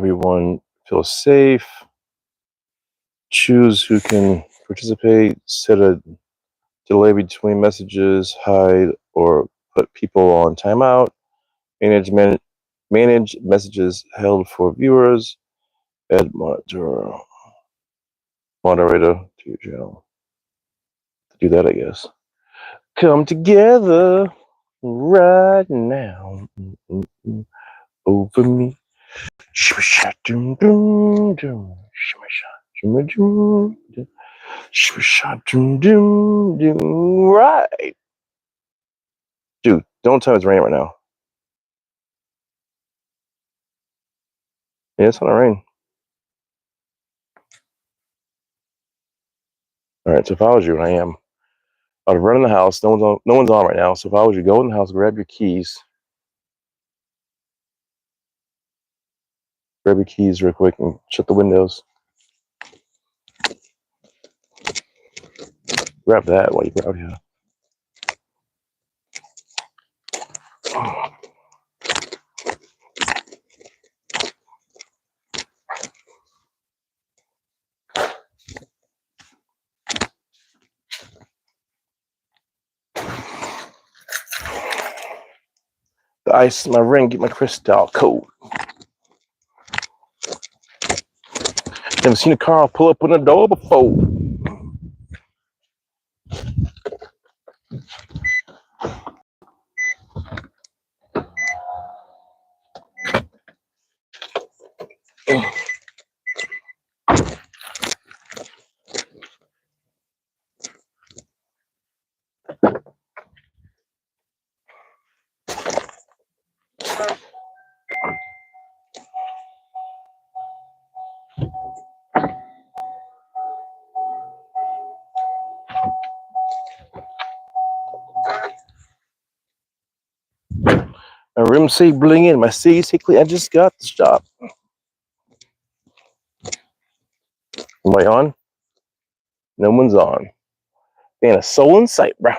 everyone feels safe. Choose who can participate. Set a delay between messages. Hide or put people on timeout. Manage messages held for viewers. Add moderator to your channel. Do that, I guess. Come together right now over me. Right. Dude, don't tell me it's raining right now. Yeah, it's gonna rain. Alright, so if I was you, and I am, I'd run in the house. No one's on right now. So if I was you, go in the house, grab your keys. Grab your keys real quick and shut the windows. Grab that while you're out here. The ice in my ring, get my crystal cold. Never seen a car pull up on the door before. My rims say bling in, my C's say clean. I just got the job. Am I on? No one's on. Man, a soul in sight, bro.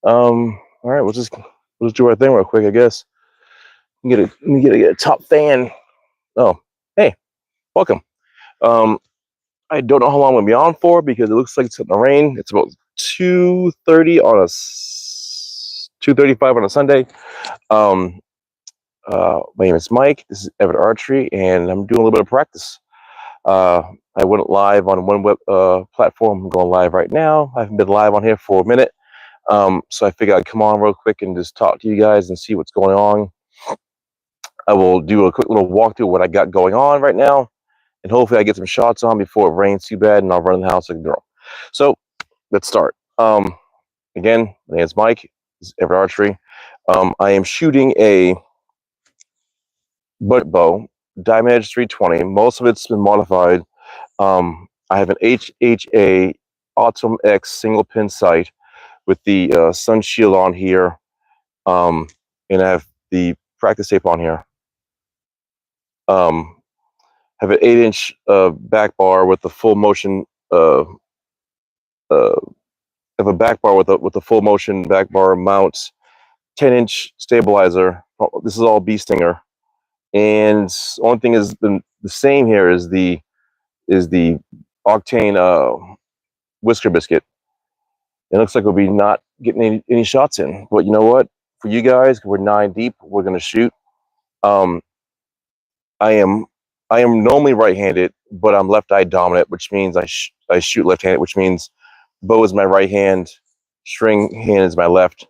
All right, we'll just do our thing real quick, I guess. Let me get a top fan. Oh, hey, welcome. I don't know how long I'm gonna be on for because it looks like it's gonna rain. It's about 2:30 on a 2:35 on a Sunday. My name is Mike. This is Everitt Archery, and I'm doing a little bit of practice. I went live on one web platform. I'm going live right now. I haven't been live on here for a minute, so I figured I'd come on real quick and just talk to you guys and see what's going on. I will do a quick little walkthrough of what I got going on right now, and hopefully I get some shots on before it rains too bad, and I'll run in the house like a girl. So let's start. Again, my name is Mike. This is Everitt Archery. I am shooting a butt bow, Diamond Edge 320. Most of it's been modified. I have an HHA Autumn X single pin sight with the sun shield on here, and I have the practice tape on here. Have an 8-inch back bar with the full motion. Have a back bar with a full motion back bar mounts. 10-inch stabilizer. This is all bee stinger. And the only thing is the same here is the Octane Whisker Biscuit. It looks like we'll be not getting any shots in, but you know what? For you guys, we're 9 deep. We're gonna shoot. I am normally right-handed, but I'm left-eye dominant, which means I shoot left-handed, which means bow is my right hand, string hand is my left.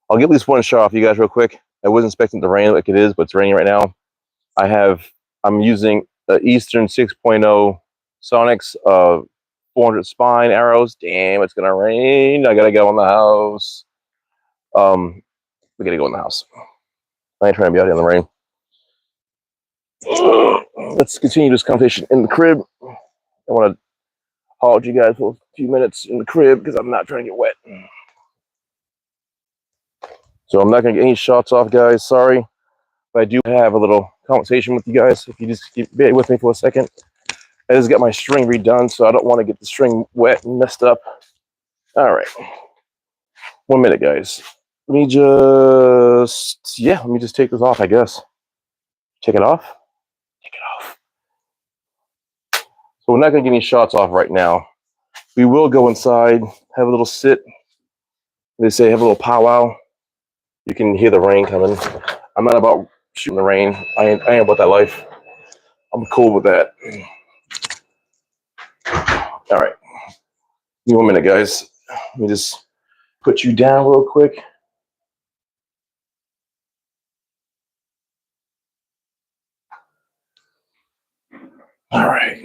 I'll get at least one shot off you guys real quick. I wasn't expecting it to rain like it is, but it's raining right now. I'm using the Eastern 6.0 Sonics 400 spine arrows. Damn, it's gonna rain. I gotta go in the house. We gotta go in the house. I ain't trying to be out here in the rain. Let's continue this conversation in the crib. I want to hold you guys for a few minutes in the crib because I'm not trying to get wet. So I'm not gonna get any shots off, guys. Sorry, but I do have a little conversation with you guys. If you just bear with me for a second. I just got my string redone, so I don't want to get the string wet and messed up. All right. 1 minute, guys. Let me just take this off, I guess. Take it off. Take it off. So we're not going to get any shots off right now. We will go inside, have a little sit. They say have a little powwow. You can hear the rain coming. I'm not about shooting the rain. I ain't about that life. I'm cool with that. All right. Give me 1 minute, guys. Let me just put you down real quick. All right.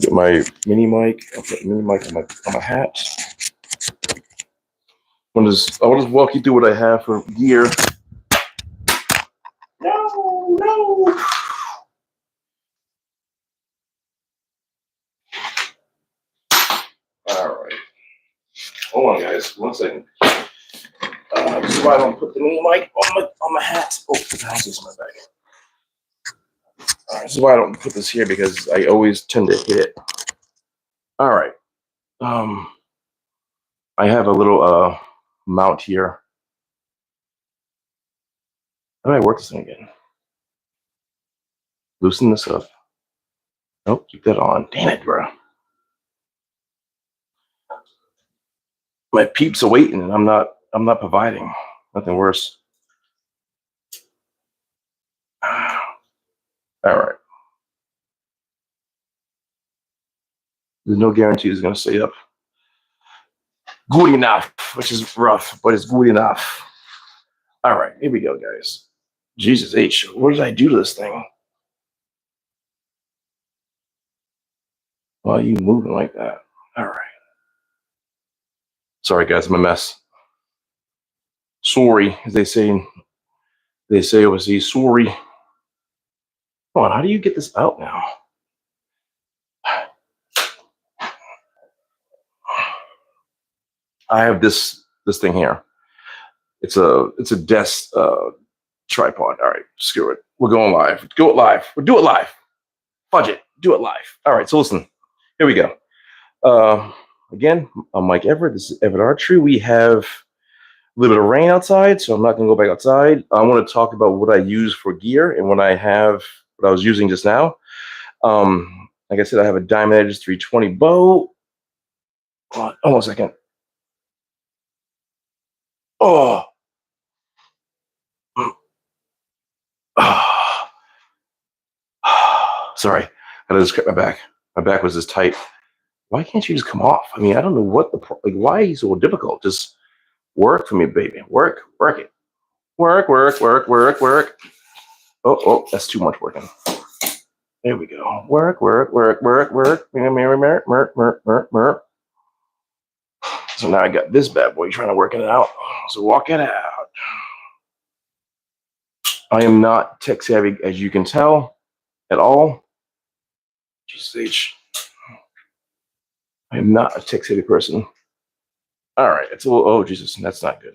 Get my mini mic. I'll put mini mic on my hat. I'll just walk you through what I have for gear. No. All right. Hold on, guys. 1 second. This is why I don't put the mini mic on my hat. Oh, the house is in my bag. All right. This is why I don't put this here because I always tend to hit it. All right. I have a little mount here. How do I work this thing again? Loosen this up. Nope, keep that on. Damn it, bro. My peeps are waiting, and I'm not providing. Nothing worse. All right. There's no guarantee it's gonna stay up good enough, which is rough, but it's good enough. All right, here we go, guys. Jesus H, what did I do to this thing? Why are you moving like that? All right. Sorry, guys, I'm a mess. Sorry, as they say overseas. Sorry. Come on, how do you get this out now? I have this thing here. It's a desk tripod. All right, screw it. We're going live. Do it live. We'll do it live. Fudge it. Do it live. All right, so listen. Here we go. Again, I'm Mike Everitt. This is Everitt Archery. We have a little bit of rain outside, so I'm not going to go back outside. I want to talk about what I use for gear and what I was using just now. Like I said, I have a Diamond Edge 320 bow. Hold on 1 second. Oh. Sorry, I had to just cut my back. My back was just tight. Why can't you just come off? I mean, I don't know what why are you so difficult? Just work for me, baby. Work it. Work. Oh, that's too much working. There we go. Work. So now I got this bad boy trying to work it out. So walk it out. I am not tech savvy, as you can tell, at all. Jesus H. I am not a tech savvy person. All right, it's a little. Oh Jesus, that's not good.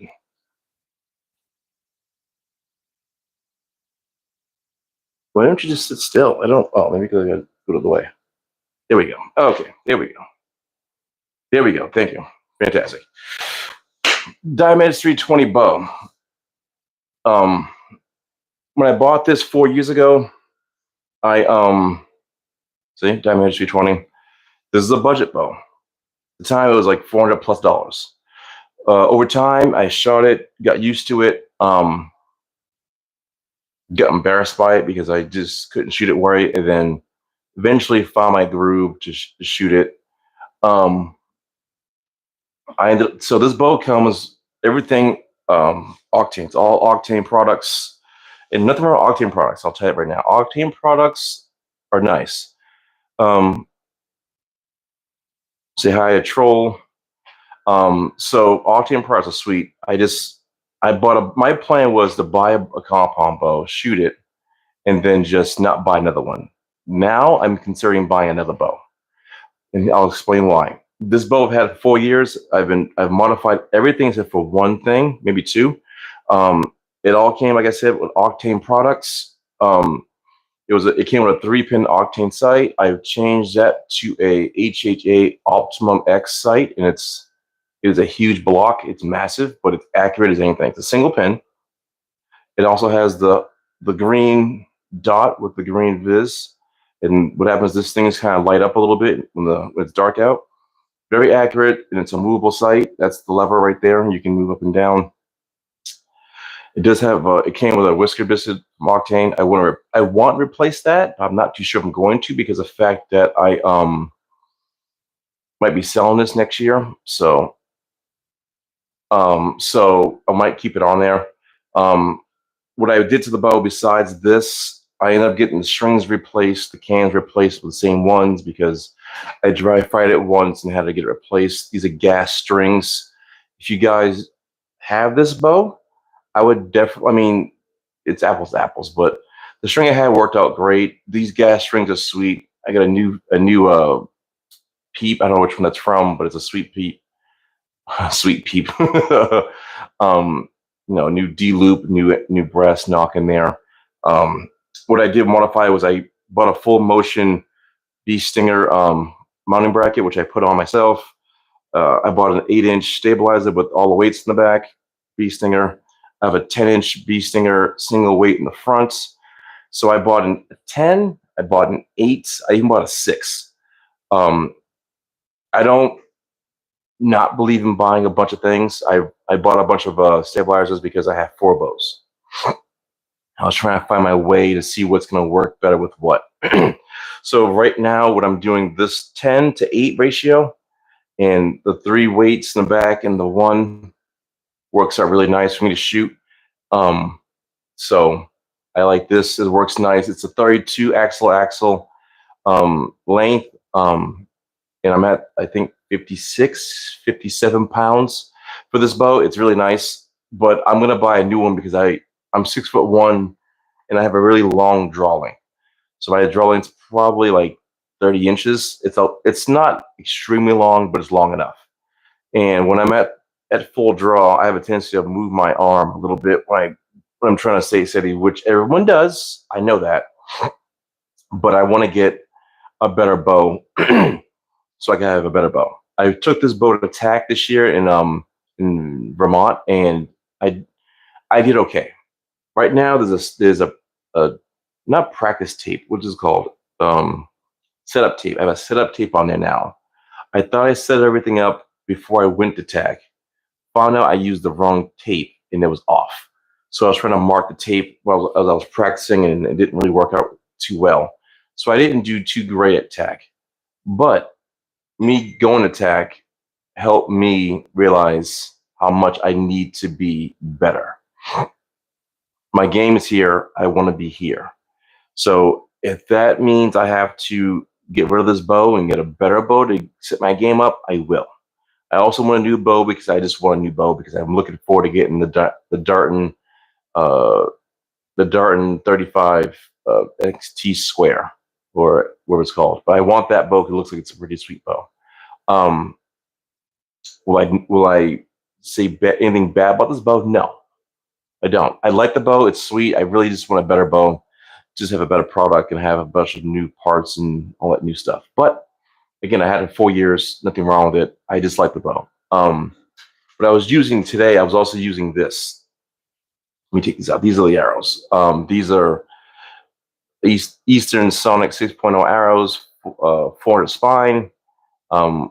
Why don't you just sit still? I don't. Oh, maybe because I got to go to the way. There we go. Okay, there we go. Thank you. Fantastic. Diamond Edge 320 bow. When I bought this 4 years ago, I see Diamond Edge 320. This is a budget bow. At the time it was like $400+. Over time, I shot it, got used to it, got embarrassed by it because I just couldn't shoot it right, and then eventually found my groove to shoot it. So this bow comes everything Octanes, all Octane products, and nothing wrong with Octane products. I'll tell you right now, Octane products are nice. Say hi to Troll. So Octane products are sweet. My plan was to buy a compound bow, shoot it, and then just not buy another one. Now I'm considering buying another bow, and I'll explain why. This bow I've had for 4 years. I've modified everything except for one thing, maybe two. It all came, like I said, with Octane products. It came with a 3-pin Octane sight. I've changed that to a HHA Optimum X sight, and it's It is a huge block. It's massive, but it's accurate as anything. It's a single pin. It also has the green dot with the green viz. And what happens, this thing is kind of light up a little bit when it's dark out. Very accurate, and it's a movable sight. That's the lever right there. You can move up and down. It does have, it came with a whisker biscuit from Octane. I want to replace that. I'm not too sure if I'm going to, because of the fact that I might be selling this next year. So I might keep it on there. What I did to the bow besides this, I ended up getting the strings replaced, the cans replaced with the same ones, because I dry fried it once and had to get it replaced. These are gas strings. If you guys have this bow, I would definitely, I mean, it's apples to apples, but the string I had worked out great. These gas strings are sweet. I got a new peep. I don't know which one that's from, but it's a sweet peep. Sweet peep. New D loop, new brass knock in there. What I did modify was I bought a full motion Bee Stinger mounting bracket, which I put on myself. I bought an 8-inch stabilizer with all the weights in the back, Bee Stinger. I have a 10-inch Bee Stinger single weight in the front. So I bought a 10, I bought an 8, I even bought a 6. I don't not believe in buying a bunch of things. I bought a bunch of stabilizers because I have 4 bows. I was trying to find my way to see what's going to work better with what. So right now, what I'm doing, this 10 to 8 ratio, and the 3 weights in the back and the 1 works out really nice for me to shoot. So I like this. It works nice. It's a 32 axle length. And I'm at, I think, 56, 57 pounds for this bow. It's really nice, but I'm going to buy a new one because I'm 6'1" and I have a really long draw length. So my draw length's probably like 30 inches. It's not extremely long, but it's long enough. And when I'm at full draw, I have a tendency to move my arm a little bit when I'm trying to stay steady, which everyone does. I know that, but I want to get a better bow so I can have a better bow. I took this bow to TAC this year in Vermont, and I did okay. Right now, there's a not practice tape, which is called setup tape. I have a setup tape on there now. I thought I set everything up before I went to TAC. Found out I used the wrong tape and it was off. So I was trying to mark the tape as I was practicing, and it didn't really work out too well. So I didn't do too great at TAC. But me going to TAC helped me realize how much I need to be better. My game is here. I want to be here. So if that means I have to get rid of this bow and get a better bow to set my game up, I will. I also want a new bow because I just want a new bow because I'm looking forward to getting the Darton 35 XT Square, or whatever it's called. But I want that bow because it looks like it's a pretty sweet bow. Will I say anything bad about this bow? No, I don't. I like the bow. It's sweet. I really just want a better bow, just have a better product and have a bunch of new parts and all that new stuff. But again, I had it for 4 years. Nothing wrong with it. I just like the bow. What I was using today, I was also using this. Let me take these out. These are the arrows. These are Eastern Sonic 6.0 arrows, 400 spine,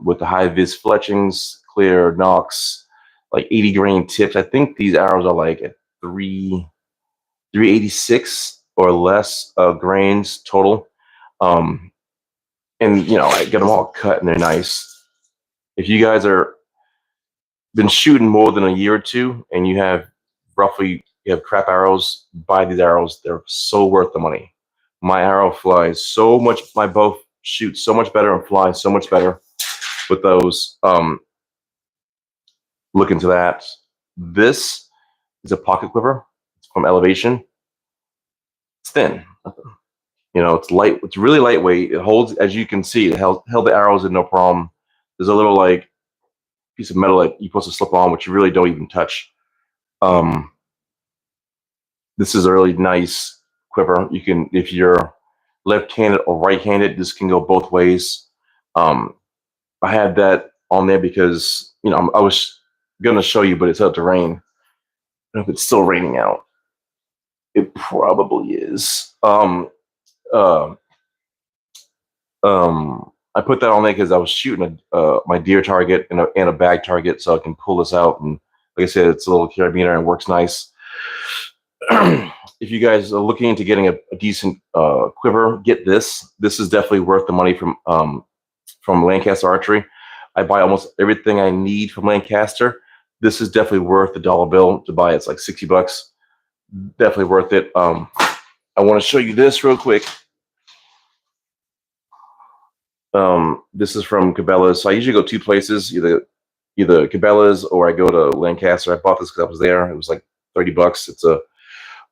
with the high vis fletchings, clear nocks, like 80 grain tips. I think these arrows are like at 386 or less grains total. And I get them all cut and they're nice. If you guys been shooting more than a year or two and you have crap arrows, buy these arrows. They're so worth the money. My arrow flies so much. My bow shoots so much better and flies so much better with those. Look into that. This is a pocket quiver. It's from Elevation. It's thin. It's light. It's really lightweight. It holds, as you can see, it held the arrows in no problem. There's a little piece of metal that you're supposed to slip on, which you really don't even touch. This is a really nice quiver. You can, if you're left-handed or right-handed, this can go both ways. I had that on there because I was gonna show you, but it's out to rain. I don't know if it's still raining out. It probably is. Uh, I put that on there because I was shooting my deer target and a bag target, so I can pull this out. And like I said, it's a little carabiner and works nice. If you guys are looking into getting a decent quiver, get this. This is definitely worth the money from Lancaster Archery. I buy almost everything I need from Lancaster. This is definitely worth the dollar bill to buy. It's like $60. Definitely worth it. I want to show you this real quick. This is from Cabela's. So I usually go two places, either Cabela's or I go to Lancaster. I bought this because I was there. It was like $30. It's a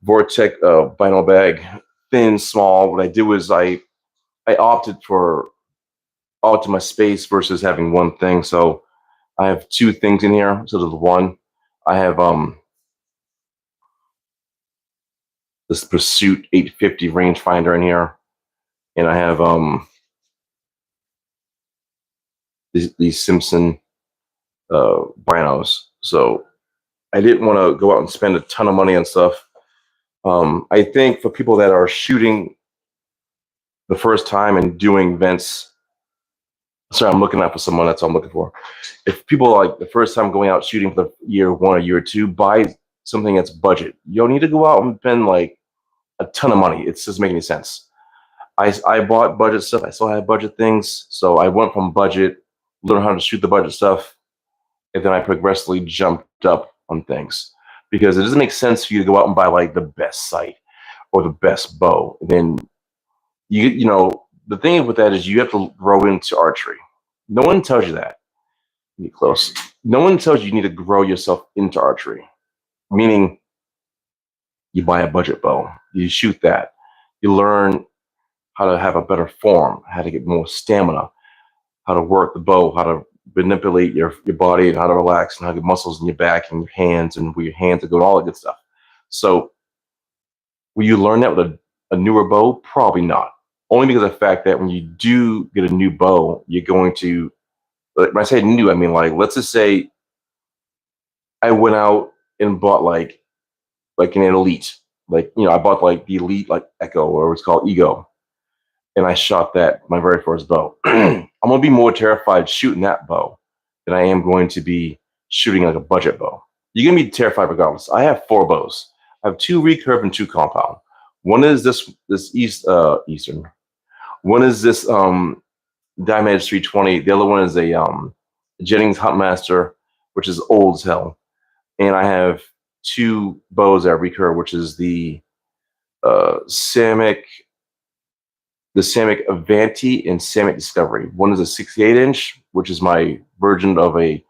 Vortex vinyl bag, thin, small. What I did was I opted for all to my space versus having one thing. So I have two things in here instead of the one. I have this Pursuit 850 rangefinder in here, and I have these Simpson binos. So I didn't want to go out and spend a ton of money on stuff. I think for people that are shooting the first time and doing events, sorry, I'm looking out for someone. That's what I'm looking for. If people are like the first time going out shooting for the year one or year two, buy something that's budget. You don't need to go out and spend like a ton of money. It doesn't make any sense. I bought budget stuff. I still had budget things. So I went from budget, learned how to shoot the budget stuff, and then I progressively jumped up on things because it doesn't make sense for you to go out and buy like the best sight or the best bow. And then the thing with that is you have to grow into archery. No one tells you that. Get close. No one tells you need to grow yourself into archery, meaning you buy a budget bow, you shoot that, you learn how to have a better form, how to get more stamina, how to work the bow, how to manipulate your body, and how to relax, and how to get muscles in your back and your hands, and where your hands are going, all that good stuff. So will you learn that with a newer bow? Probably not. Only because of the fact that when you do get a new bow, you're going to, when I say new, I mean like, let's just say I went out and bought like an Elite, I bought like the Elite, like Echo, or it's called Ego, and I shot that, my very first bow. I'm gonna be more terrified shooting that bow than I am going to be shooting like a budget bow. You're gonna be terrified regardless. I have 4 bows. I have 2 recurve and 2 compound. One is this Eastern. One is this Diamond Edge 320. The other one is a Jennings Huntmaster, which is old as hell. And I have 2 bows that are recurve, which is the Samick Avanti and Samick Discovery. One is a 68-inch, which is my version of a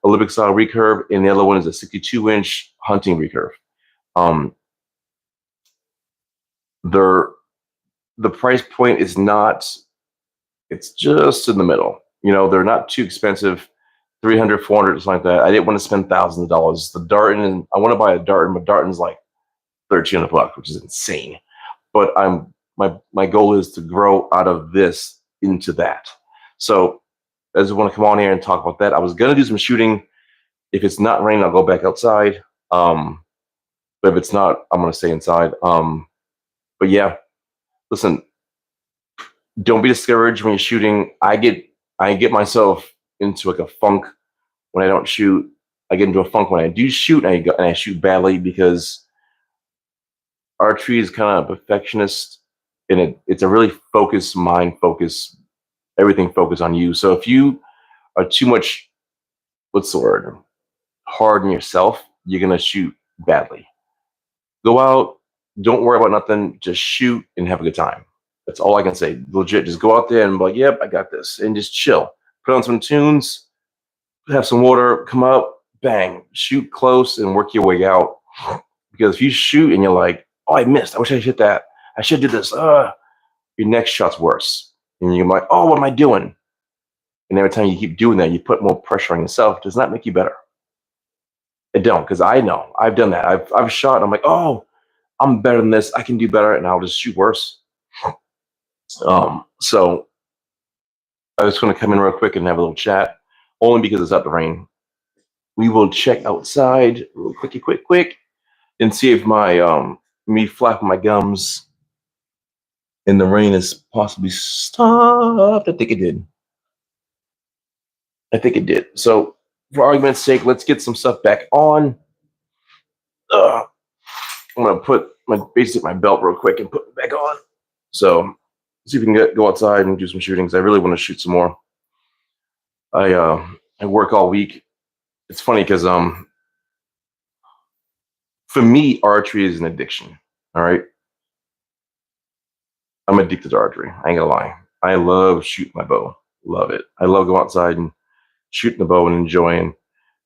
Olympic style recurve, and the other one is a 62-inch hunting recurve. The price point is not, it's just in the middle. They're not too expensive, 300, 400, something like that. I didn't want to spend thousands of dollars. The Darton, I want to buy a Darton, but Darton's like $1,300, which is insane. But my goal is to grow out of this into that. So I just want to come on here and talk about that. I was gonna do some shooting. If it's not raining, I'll go back outside. But if it's not, I'm gonna stay inside. But yeah, listen, don't be discouraged when you're shooting. I get myself into like a funk when I don't shoot. I get into a funk when I do shoot, and I shoot badly because archery is kind of perfectionist, and it's a really focused mind, everything focused on you. So if you are too much, what's the word, hard on yourself, you're gonna shoot badly. Go out, don't worry about nothing, just shoot and have a good time. That's all I can say. Legit, just go out there and be like, yep, I got this, and just chill. Put on some tunes, have some water, come out, bang, shoot close and work your way out. Because if you shoot and you're like, oh, I missed, I wish I hit that, I should do this, your next shot's worse. And you're like, oh, what am I doing? And every time you keep doing that, you put more pressure on yourself. It does not make you better. It don't, because I know, I've done that. I've shot and I'm like, oh, I'm better than this, I can do better, and I'll just shoot worse. So I was going to come in real quick and have a little chat. only because it's out the rain. We will check outside real quick, and see if my me flapping my gums in the rain is possibly stopped. I think it did. So, for argument's sake, let's get some stuff back on. I'm gonna put my belt real quick and put it back on. So, see if we can go outside and do some shooting. Cause I really want to shoot some more. I work all week. It's funny because for me, archery is an addiction. All right, I'm addicted to archery. I ain't gonna lie. I love shooting my bow. Love it. I love going outside and shooting the bow and enjoying.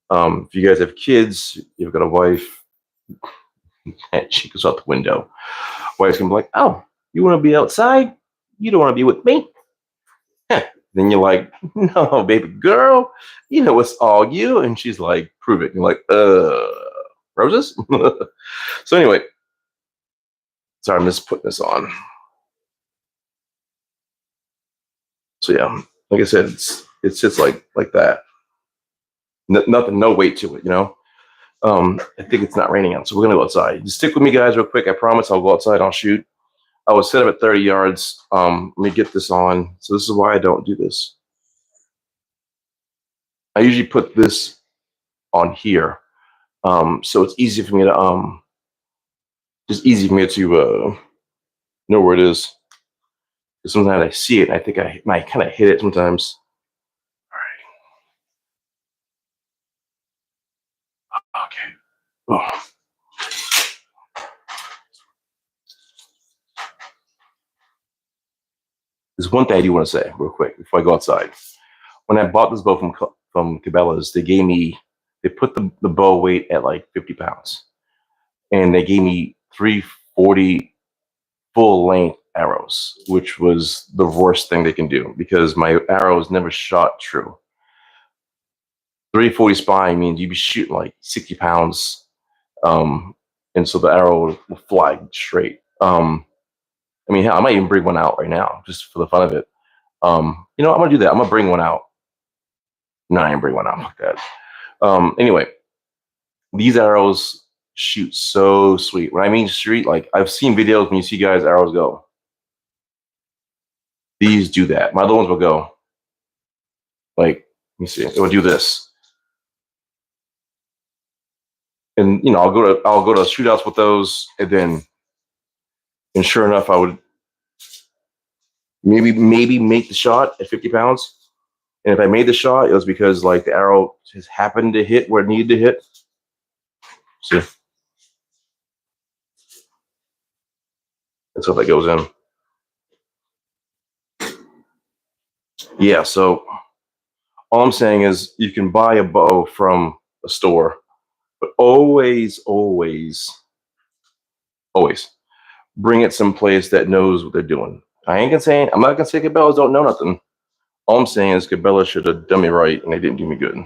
If you guys have kids, you've got a wife, and she goes out the window. Wife's gonna be like, "Oh, you want to be outside? You don't want to be with me?" Then you're like, "No, baby girl, you know it's all you." And she's like, "Prove it." And you're like, roses." So anyway, sorry, I'm just putting this on. So yeah, like I said, it's just like that. Nothing, no weight to it, you know. I think it's not raining out, so we're gonna go outside. Just stick with me, guys, real quick. I promise I'll go outside. I'll shoot. I was set up at 30 yards. Let me get this on. So this is why I don't do this. I usually put this on here, so it's easy for me to just easy for me to know where it is. Sometimes I see it. And I think I might kind of hit it sometimes. All right. Okay. Oh. There's one thing I do want to say real quick before I go outside. When I bought this bow from Cabela's, they put the bow weight at like 50 pounds, and they gave me 340 full length arrows, which was the worst thing they can do because my arrows never shot true. 340 spine means you'd be shooting like 60 pounds, and so the arrow will fly straight. I mean, hell, I might even bring one out right now just for the fun of it. You know, I'm gonna do that. I'm gonna bring one out. No, I ain't bring one out like that. Anyway, these arrows shoot so sweet. When I mean street, like I've seen videos when you see guys' arrows go. These do that. My other ones will go like, let me see, it will do this. And you know, I'll go to shootouts with those, and sure enough, I would maybe make the shot at 50 pounds. And if I made the shot, it was because like the arrow just happened to hit where it needed to hit. See, that's how that goes in. Yeah, so all I'm saying is you can buy a bow from a store, but always bring it someplace that knows what they're doing. I'm not gonna say Cabela's don't know nothing. All I'm saying is Cabela should have done me right, and they didn't do me good.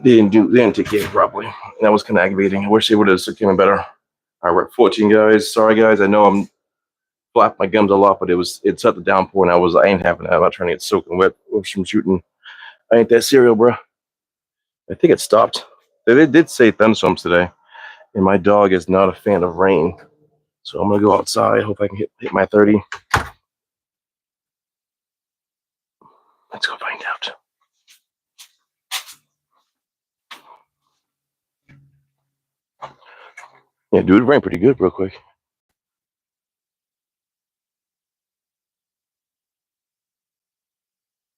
They didn't take care of it properly. And that was kind of aggravating. I wish they would have taken it better. All right, we're at 14 guys. Sorry guys, I know I'm flapping my gums a lot, but it's at the downpour, and I ain't having that. I'm not trying to get soaking wet from shooting. I ain't that cereal, bro. I think it stopped. They did say thunderstorms today, and my dog is not a fan of rain. So I'm gonna go outside. Hope I can hit my 30. Let's go find out. Yeah, dude, it rained pretty good real quick.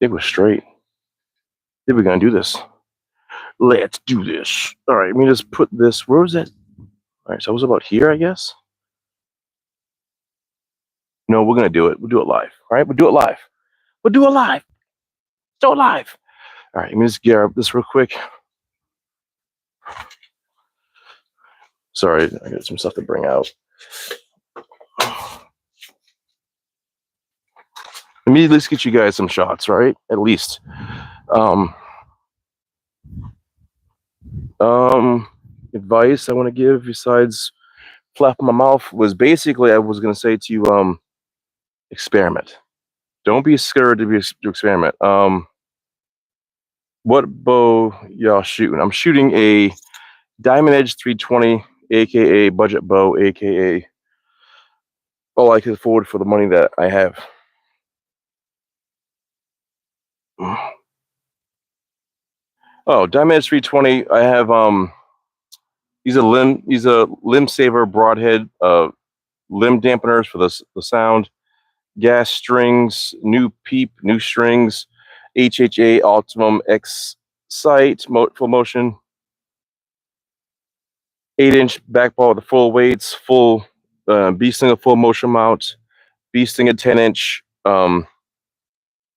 It was straight. Then we're gonna do this. Let's do this. All right, let me just put this. Where was that? All right, so I was about here, I guess. No, we're gonna do it. We'll do it live. All right, we'll do it live. We'll do it live. Do it live. All right, let me just grab this real quick. Sorry, I got some stuff to bring out. Let me at least get you guys some shots, right? At least. Advice I want to give besides flapping my mouth was basically I was going to say to you, experiment. Don't be scared to experiment. What bow y'all shooting? I'm shooting a Diamond Edge 320, aka budget bow, aka all I can afford for the money that I have. Oh, Diamond Edge 320. I have these are limb saver broadhead limb dampeners for the sound. Gas strings, new peep, new strings, HHA Optimum X sight, full motion, 8-inch back ball with the full weights, full B-Slinger full motion mount, B-Slinger 10-inch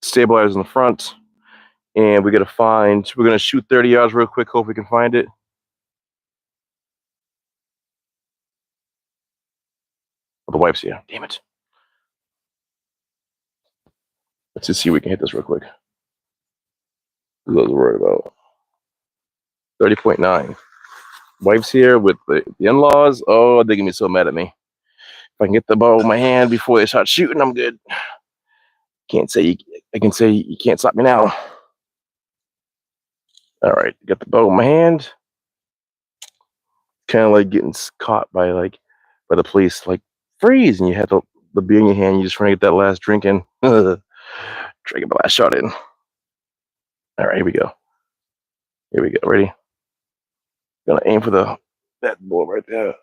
stabilizers in the front, and we're gonna shoot 30 yards real quick, hope we can find it. Oh, the wife's here, damn it. Let's just see if we can hit this real quick. What was I worried about? 30.9. Wife's here with the in-laws. Oh, they're gonna be so mad at me. If I can get the ball in my hand before they start shooting, I'm good. I can say you can't stop me now. All right, got the bow in my hand. Kind of like getting caught by the police, like freeze, and you have the beer in your hand. You just trying to get that last drink in. Try to get the last shot in. All right, here we go. Here we go. Ready? Gonna aim for that ball right there.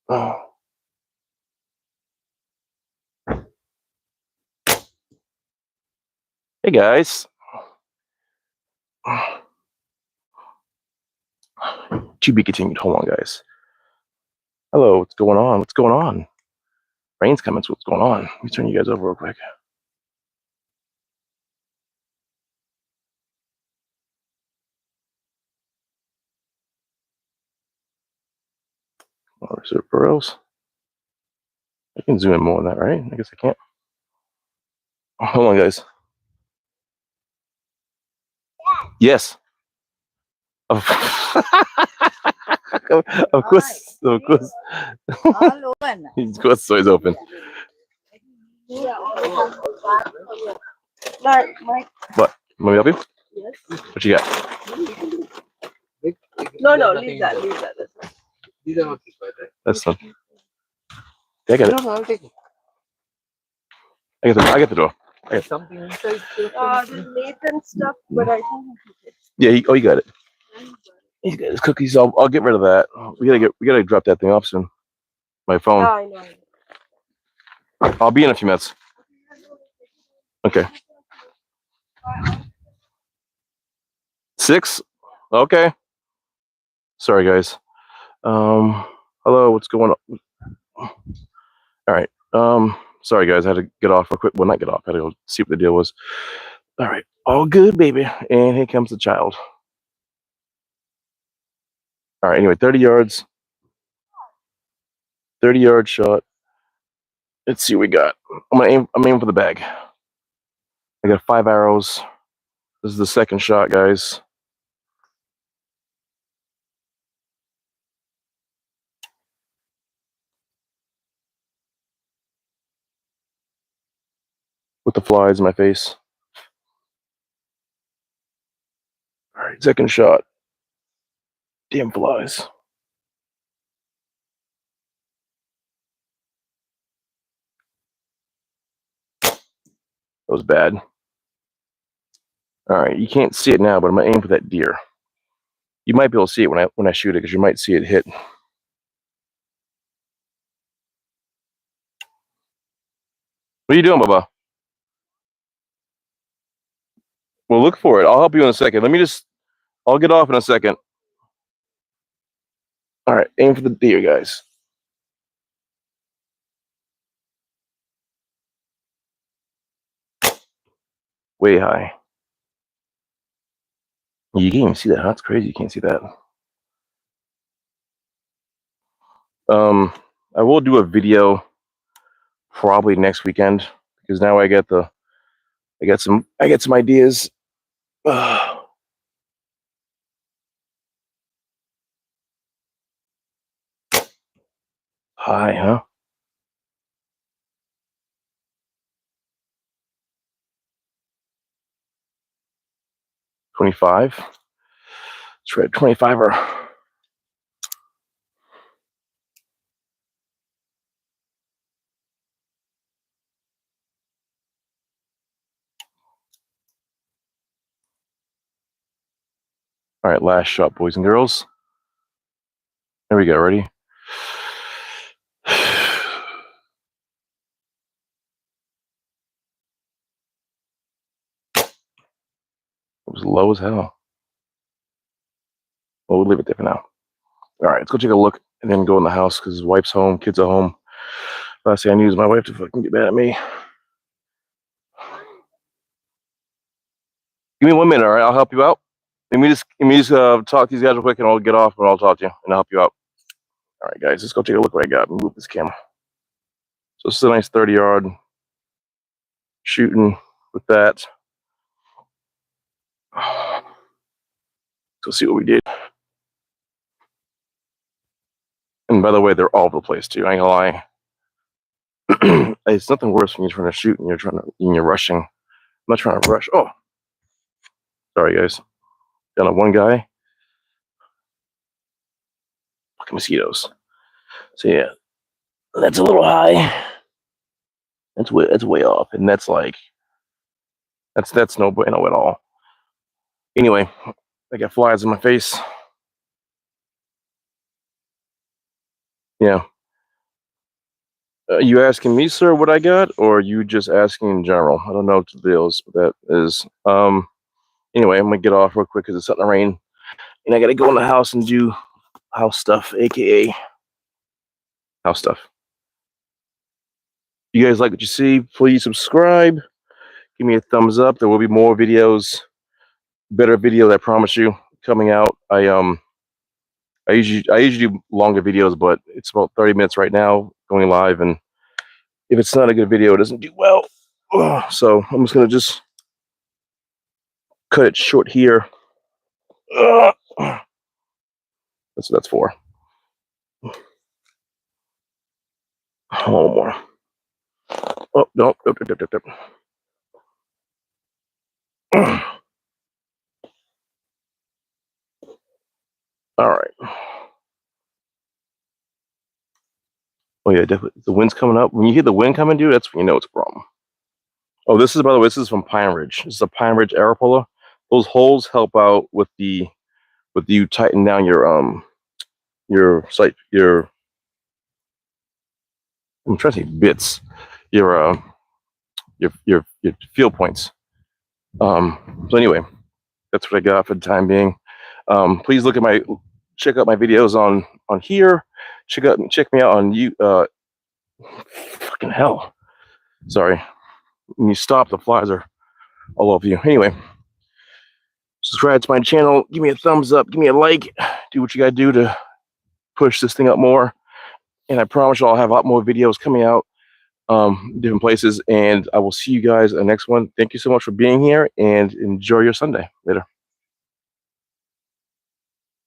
Oh. Hey guys. To be continued. Hold on, guys. Hello, what's going on? What's going on? Rain's coming, so what's going on? Let me turn you guys over real quick. Reserve burrows. I can zoom in more on that, right? I guess I can't. Oh, hold on, guys. Yes. Of course. Of course. Of course, so it's open. What? Want me to help you? Yes. What you got? No, leave that. These are not required, right? That's not. Yeah, I got it. No, I'll take it. I get the door. Something inside. The Nathan stuff, but I think Yeah, you got it. He's got his cookies. I'll get rid of that. We gotta drop that thing off soon. My phone. I know. I'll be in a few minutes. Okay. 6? Okay. Sorry, guys. Hello, what's going on? All right. Sorry, guys. I had to get off real quick. Well, not get off. I had to go see what the deal was. All right. All good, baby. And here comes the child. All right. Anyway, 30 yards. 30-yard shot. Let's see what we got. I'm aiming for the bag. I got 5 arrows. This is the second shot, guys. With the flies in my face. All right, second shot. Damn flies. That was bad. All right, you can't see it now, but I'm gonna aim for that deer. You might be able to see it when I shoot it, because you might see it hit. What are you doing, Bubba? Well, look for it. I'll help you in a second. I'll get off in a second. All right, aim for the deer, guys. Way high. You can't even see that, huh? That's crazy. You can't see that. I will do a video probably next weekend, because now I got some ideas. High, huh? 25. Let's try a 25er. All right, last shot, boys and girls. There we go. Ready? It was low as hell. Well, we'll leave it there for now. All right, let's go take a look and then go in the house because his wife's home, kids are home. Last thing I need is my wife to fucking get mad at me. Give me 1 minute, all right? I'll help you out. Let me just talk to these guys real quick and I'll get off and I'll talk to you and I'll help you out. All right, guys, let's go take a look what I got. Move this camera. So this is a nice 30-yard shooting with that. So see what we did. And by the way, they're all over the place too. I ain't gonna lie. It's nothing worse when you're trying to shoot and you're rushing. I'm not trying to rush. Oh, sorry guys. Down on one guy. Fucking mosquitoes. So yeah, that's a little high. That's way off, and that's like that's no bueno at all. Anyway, I got flies in my face. Yeah. You asking me, sir, what I got, or are you just asking in general? I don't know what the deal is, but that is. Anyway, I'm gonna get off real quick because it's starting to rain, and I gotta go in the house and do house stuff, aka house stuff. You guys like what you see? Please subscribe. Give me a thumbs up. There will be more videos, better videos, I promise you, coming out. I usually do longer videos, but it's about 30 minutes right now going live, and if it's not a good video, it doesn't do well. So I'm just gonna cut it short here. That's what that's for. A little more. Oh, no. All right. Oh yeah, definitely. The wind's coming up. When you hear the wind coming, dude, that's when you know it's a problem. Oh, this is, by the way, this is from Pine Ridge. This is a Pine Ridge air puller. Those holes help out with you tighten down your sight, I'm trying to say bits, your field points. So anyway, that's what I got for the time being. Please check out my videos on here. Check me out on you. Fucking hell. Sorry. When you stop, the flies are all over you. Anyway, subscribe to my channel. Give me a thumbs up. Give me a like. Do what you gotta do to push this thing up more. And I promise you I'll have a lot more videos coming out, different places. And I will see you guys in the next one. Thank you so much for being here and enjoy your Sunday. Later.